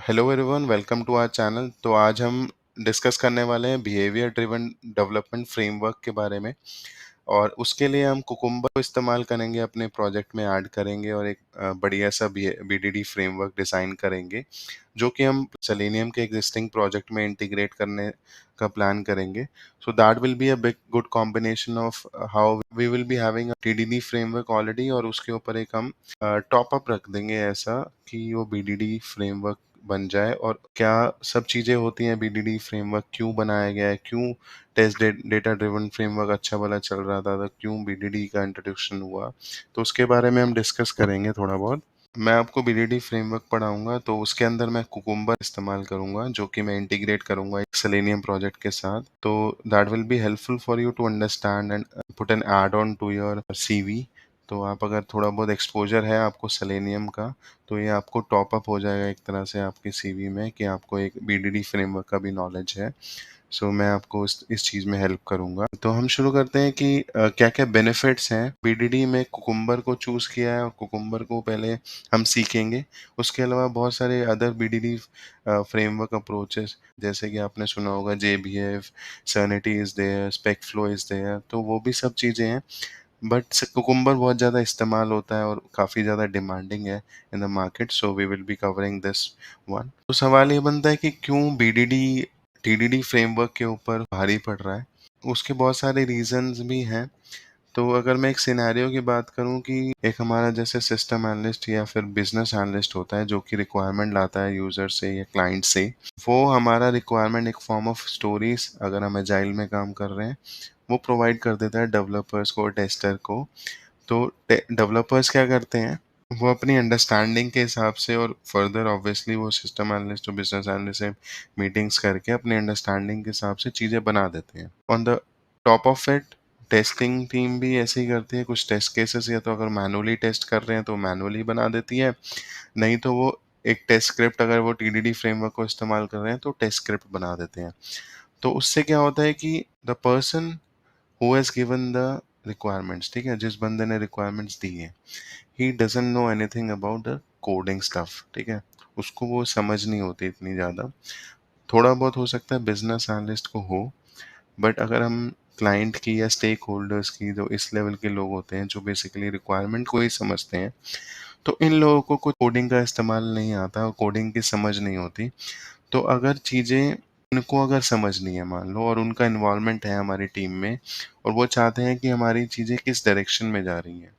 Hello everyone, welcome to our channel. तो आज हम डिस्कस करने वाले हैं बिहेवियर ड्रिवन डेवलपमेंट फ्रेमवर्क के बारे में। और उसके लिए हम कुकुम्बर को इस्तेमाल करेंगे, अपने प्रोजेक्ट में ऐड करेंगे और एक बढ़िया सा बीडीडी फ्रेमवर्क डिज़ाइन करेंगे, जो कि हम सेलेनियम के एग्जिस्टिंग प्रोजेक्ट में इंटीग्रेट करने का प्लान करेंगे। So that will be a big good combination of how we will be having a TDD framework already, और उसके ऊपर एक हम टॉप अप रख देंगे ऐसा कि वो बीडीडी फ्रेमवर्क बन जाए। और क्या सब चीज़ें होती हैं, बीडीडी फ्रेमवर्क क्यों बनाया गया है, क्यों टेस्ट डेटा ड्रिवन फ्रेमवर्क अच्छा भला चल रहा था, तो क्यों बीडीडी का इंट्रोडक्शन हुआ, तो उसके बारे में हम डिस्कस करेंगे थोड़ा बहुत। मैं आपको बीडीडी फ्रेमवर्क पढ़ाऊंगा, तो उसके अंदर मैं कुकुम्बर इस्तेमाल करूंगा, जो कि मैं इंटीग्रेट करूंगा एक सेलेनियम प्रोजेक्ट के साथ। तो that will be helpful for you to understand and put an add on to your CV. तो आप अगर थोड़ा बहुत एक्सपोजर है आपको सेलेनियम का, तो ये आपको टॉप अप हो जाएगा एक तरह से आपके सीवी में, कि आपको एक बीडीडी फ्रेमवर्क का भी नॉलेज है। सो मैं आपको इस चीज़ में हेल्प करूंगा। तो हम शुरू करते हैं कि क्या क्या बेनिफिट्स हैं। बीडीडी में कुकुम्बर को चूज़ किया है और कुकुम्बर को पहले हम सीखेंगे। उसके अलावा बहुत सारे अदर बीडीडी फ्रेमवर्क अप्रोचेस, जैसे कि आपने सुना होगा जेबीएफ, सैनिटी इज़ देयर, स्पेकफ्लो इज़ देयर, तो वो भी सब चीज़ें हैं। बट कुकुम्बर बहुत ज़्यादा इस्तेमाल होता है और काफ़ी ज़्यादा डिमांडिंग है in the market, so we will be covering this one. तो सवाल ये बनता है कि क्यों बीडीडी टीडीडी फ्रेमवर्क के ऊपर भारी पड़ रहा है। उसके बहुत सारे रीजंस भी हैं। तो अगर मैं एक सिनेरियो की बात करूं कि एक हमारा जैसे सिस्टम एनालिस्ट या फिर बिजनेस एनालिस्ट होता है, जो कि रिक्वायरमेंट लाता है यूजर से या क्लाइंट से, वो हमारा रिक्वायरमेंट एक फॉर्म ऑफ स्टोरीज, अगर हम एजाइल में काम कर रहे हैं, वो प्रोवाइड कर देता है डेवलपर्स को, टेस्टर को। तो डेवलपर्स क्या करते हैं, वो अपनी अंडरस्टैंडिंग के हिसाब से, और फर्दर ऑब्वियसली वो सिस्टम एनालिस्ट और बिजनेस एनालिस्ट से मीटिंग्स करके अपनी अंडरस्टैंडिंग के हिसाब से चीज़ें बना देते हैं। On the top of it, testing team भी ऐसे ही करती है। कुछ टेस्ट केसेस या तो अगर मैनुअली टेस्ट कर रहे हैं तो मैनुअली बना देती है, नहीं तो वो एक टेस्ट स्क्रिप्ट, अगर वो टीडीडी फ्रेमवर्क को इस्तेमाल कर रहे हैं तो टेस्ट स्क्रिप्ट बना देते हैं। तो उससे क्या होता है कि the person who has given the requirements, ठीक है, जिस बंदे ने रिक्वायरमेंट्स दी है, he doesn't know anything about the coding stuff, ठीक है, उसको वो समझ नहीं होती इतनी ज़्यादा। थोड़ा बहुत हो सकता है बिजनेस एनालिस्ट को हो, बट अगर हम क्लाइंट की या स्टेक होल्डर्स की, जो इस लेवल के लोग होते हैं जो बेसिकली रिक्वायरमेंट को ही समझते हैं, तो इन लोगों को कुछ कोडिंग का इस्तेमाल नहीं आता और कोडिंग की समझ नहीं होती। तो अगर चीज़ें इनको अगर समझनी है मान लो, और उनका इन्वॉल्वमेंट है हमारी टीम में, और वो चाहते हैं कि हमारी चीज़ें किस डायरेक्शन में जा रही हैं,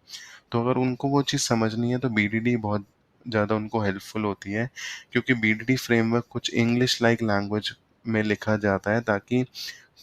तो अगर उनको वो चीज़ समझनी है तो बीडीडी बहुत ज़्यादा उनको हेल्पफुल होती है। क्योंकि बीडीडी फ्रेमवर्क कुछ इंग्लिश लाइक लैंग्वेज में लिखा जाता है, ताकि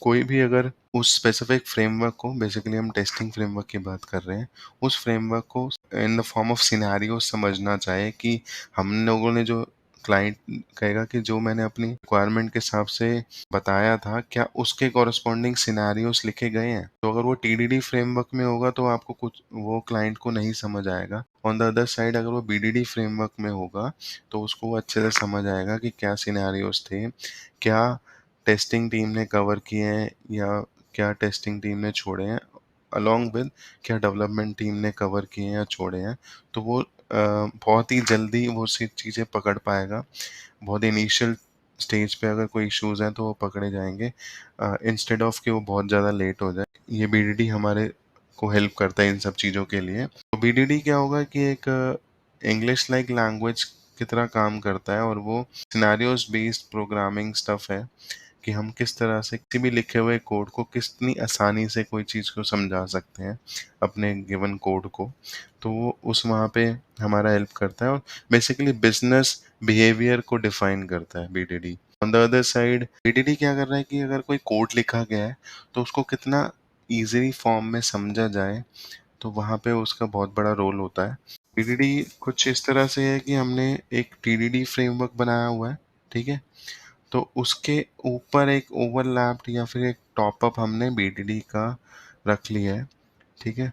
कोई भी अगर उस स्पेसिफिक फ्रेमवर्क को, बेसिकली हम टेस्टिंग फ्रेमवर्क की बात कर रहे हैं, उस फ्रेमवर्क को in the form of scenario समझना चाहे, कि हम लोगों ने जो, क्लाइंट कहेगा कि जो मैंने अपनी रिक्वायरमेंट के हिसाब से बताया था, क्या उसके कॉरस्पॉन्डिंग सिनेरियोस लिखे गए हैं। तो अगर वो टीडीडी फ्रेमवर्क में होगा तो आपको कुछ, वो क्लाइंट को नहीं समझ आएगा। ऑन द अदर साइड, अगर वो बीडीडी फ्रेमवर्क में होगा तो उसको वो अच्छे से समझ आएगा कि क्या सिनेरियोस थे, क्या टेस्टिंग टीम ने कवर किए हैं, या क्या टेस्टिंग टीम ने छोड़े हैं, अलॉन्ग विद क्या डेवलपमेंट टीम ने कवर किए हैं या छोड़े हैं। तो वो बहुत ही जल्दी वो सी चीज़ें पकड़ पाएगा। बहुत इनिशियल स्टेज पे अगर कोई इश्यूज़ हैं तो वो पकड़े जाएंगे, इंस्टेड ऑफ कि वो बहुत ज़्यादा लेट हो जाए। ये बीडीडी हमारे को हेल्प करता है इन सब चीज़ों के लिए। तो बीडीडी क्या होगा कि एक इंग्लिश लाइक लैंग्वेज की तरह काम करता है, और वो सिनेरियोज बेस्ड प्रोग्रामिंग स्टफ है, कि हम किस तरह से किसी भी लिखे हुए कोड को कितनी आसानी से कोई चीज़ को समझा सकते हैं, अपने गिवन कोड को। तो वो उस वहाँ पे हमारा हेल्प करता है, और बेसिकली बिजनेस बिहेवियर को डिफाइन करता है VDD. On the other side, VDD क्या कर रहा है कि अगर कोई कोड लिखा गया है तो उसको कितना ईजिली फॉर्म में समझा जाए, तो वहाँ पे उसका बहुत बड़ा रोल होता है। बीडीडी कुछ इस तरह से है कि हमने एक टीडीडी फ्रेमवर्क बनाया हुआ है, ठीक है, तो उसके ऊपर एक ओवरलैप्ड या फिर एक टॉपअप हमने बीडीडी का रख लिया है, ठीक है।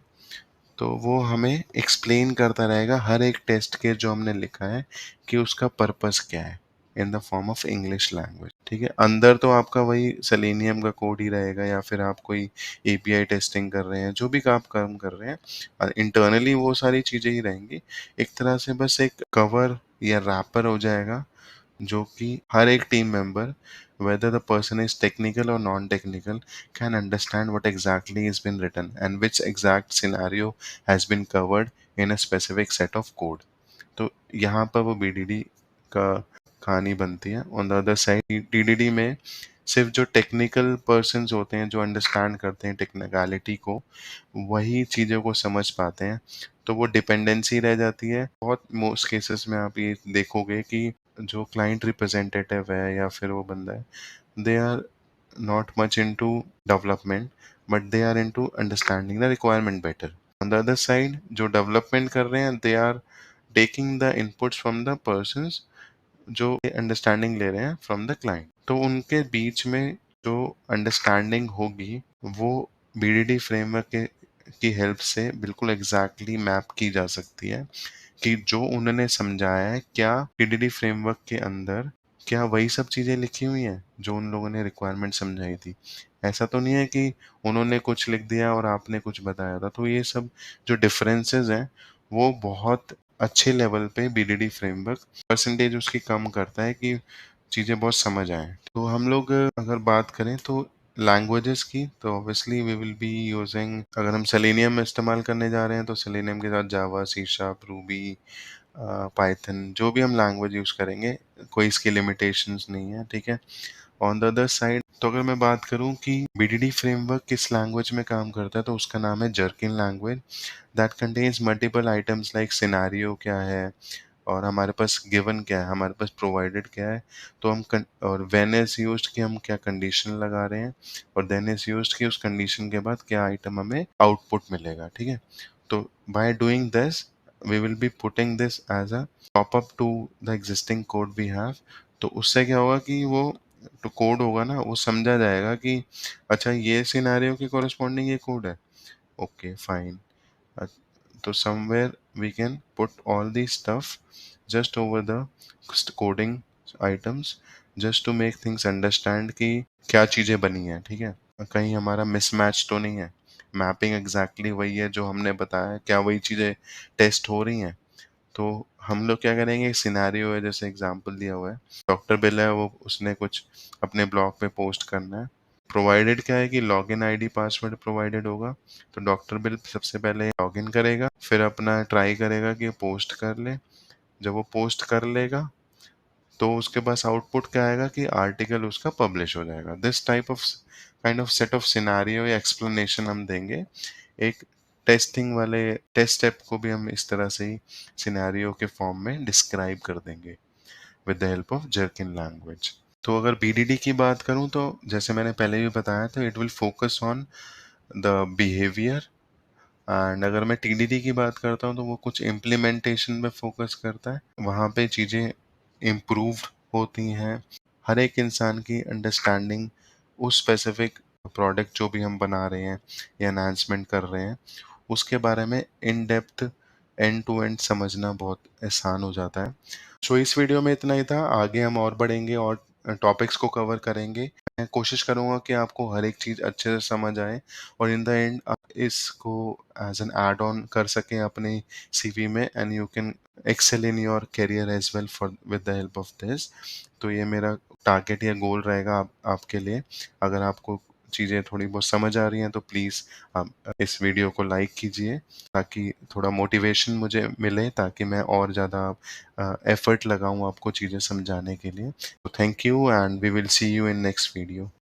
तो वो हमें एक्सप्लेन करता रहेगा हर एक टेस्ट के जो हमने लिखा है, कि उसका पर्पस क्या है, in the form of English language, ठीक है। अंदर तो आपका वही सेलेनियम का कोड ही रहेगा, या फिर आप कोई एपीआई टेस्टिंग कर रहे हैं, जो भी आप काम कर रहे हैं, इंटरनली वो सारी चीज़ें ही रहेंगी। एक तरह से बस एक कवर या रैपर हो जाएगा, जो कि हर एक team member, whether the person is technical or non-technical, can understand what exactly has been written and which exact scenario has been covered in a specific set of code. तो यहाँ पर वो बीडीडी का कहानी बनती है। On the other side TDD में सिर्फ जो टेक्निकल पर्सन्स होते हैं, जो अंडरस्टैंड करते हैं टेक्निकलिटी को, वही चीज़ों को समझ पाते हैं। तो वो डिपेंडेंसी रह जाती है। बहुत मोस्ट केसेस में आप ये देखोगे कि जो क्लाइंट रिप्रेजेंटेटिव है या फिर वो बंदा है, they are not much into development, but they are into understanding the requirement better. On the other side जो डेवलपमेंट कर रहे हैं, they are taking the inputs from the persons जो अंडरस्टैंडिंग ले रहे हैं फ्रॉम द क्लाइंट। तो उनके बीच में जो अंडरस्टैंडिंग होगी, वो बीडीडी फ्रेमवर्क के की हेल्प से बिल्कुल एग्जैक्टली मैप की जा सकती है कि जो उन्होंने समझाया है, क्या बीडीडी फ्रेमवर्क के अंदर क्या वही सब चीज़ें लिखी हुई हैं जो उन लोगों ने रिक्वायरमेंट समझाई थी। ऐसा तो नहीं है कि उन्होंने कुछ लिख दिया और आपने कुछ बताया था। तो ये सब जो डिफरेंसेस हैं, वो बहुत अच्छे लेवल पे बीडीडी फ्रेमवर्क परसेंटेज उसकी कम करता है कि चीज़ें बहुत समझ आएँ। तो हम लोग अगर बात करें तो लैंग्वेजेस की, तो obviously we will be using, अगर हम सेलेनियम इस्तेमाल करने जा रहे हैं तो सेलेनियम के साथ जावा, सी शार्प, रूबी, पाइथन, जो भी हम लैंग्वेज यूज़ करेंगे, कोई इसकी लिमिटेशंस नहीं है, ठीक है। ऑन द अदर साइड तो अगर मैं बात करूं कि बीडीडी फ्रेमवर्क किस लैंग्वेज में काम करता है, तो उसका नाम है Gherkin language. That contains multiple items like scenario क्या है, और हमारे पास गिवन क्या है, हमारे पास प्रोवाइडेड क्या है, तो और व्हेन इज यूज्ड कि हम क्या कंडीशन लगा रहे हैं, और देन इज यूज्ड कि उस कंडीशन के बाद क्या आइटम हमें आउटपुट मिलेगा, ठीक है। तो by doing this we will be putting this as a top up to the existing code we have. तो उससे क्या होगा कि वो तो कोड होगा ना, वो समझा जाएगा कि अच्छा ये सिनेरियो के कॉरेस्पॉन्डिंग ये कोड है, okay fine. So somewhere we can put all these stuff just over the coding items just to make things understand कि क्या चीज़ें बनी हैं, ठीक है। कहीं हमारा मिसमैच तो नहीं है, मैपिंग एग्जैक्टली वही है जो हमने बताया है, क्या वही चीज़ें टेस्ट हो रही हैं। तो हम लोग क्या करेंगे, सिनेरियो है जैसे एग्जांपल दिया हुआ है, डॉक्टर बिल है, वो उसने कुछ अपने ब्लॉग पे पोस्ट करना है। प्रोवाइडेड क्या है कि लॉगिन आईडी पासवर्ड प्रोवाइडेड होगा। तो डॉक्टर बिल सबसे पहले लॉगिन करेगा, फिर अपना ट्राई करेगा कि पोस्ट कर ले। जब वो पोस्ट कर लेगा तो उसके पास आउटपुट क्या आएगा कि आर्टिकल उसका पब्लिश हो जाएगा। This type of kind of set of scenario या एक्सप्लेनेशन हम देंगे। एक टेस्टिंग वाले टेस्ट स्टेप को भी हम इस तरह से ही सिनेरियो के फॉर्म में डिस्क्राइब कर देंगे with the help of Gherkin language. तो अगर बीडीडी की बात करूं तो जैसे मैंने पहले भी बताया था, it will focus on the behaviour. And अगर मैं टीडीडी की बात करता हूँ तो वो कुछ इम्प्लीमेंटेशन पे फोकस करता है, वहाँ पे चीज़ें इम्प्रूव होती हैं। हर एक इंसान की अंडरस्टैंडिंग उस स्पेसिफिक प्रोडक्ट जो भी हम बना रहे हैं या एनहांसमेंट कर रहे हैं, उसके बारे में in depth end to end समझना बहुत आसान हो जाता है। सो इस वीडियो में इतना ही था। आगे हम और बढ़ेंगे और टॉपिक्स को कवर करेंगे। मैं कोशिश करूँगा कि आपको हर एक चीज़ अच्छे से समझ आए और इन द एंड आप इसको एज एन ऐड ऑन कर सकें अपने सीवी में, and you can excel in your career as well for with the help of this. तो ये मेरा टारगेट या गोल रहेगा आपके लिए। अगर आपको चीज़ें थोड़ी बहुत समझ आ रही हैं तो प्लीज़ आप इस वीडियो को लाइक कीजिए, ताकि थोड़ा मोटिवेशन मुझे मिले, ताकि मैं और ज़्यादा एफर्ट लगाऊं आपको चीज़ें समझाने के लिए। तो thank you and we will see you in next video.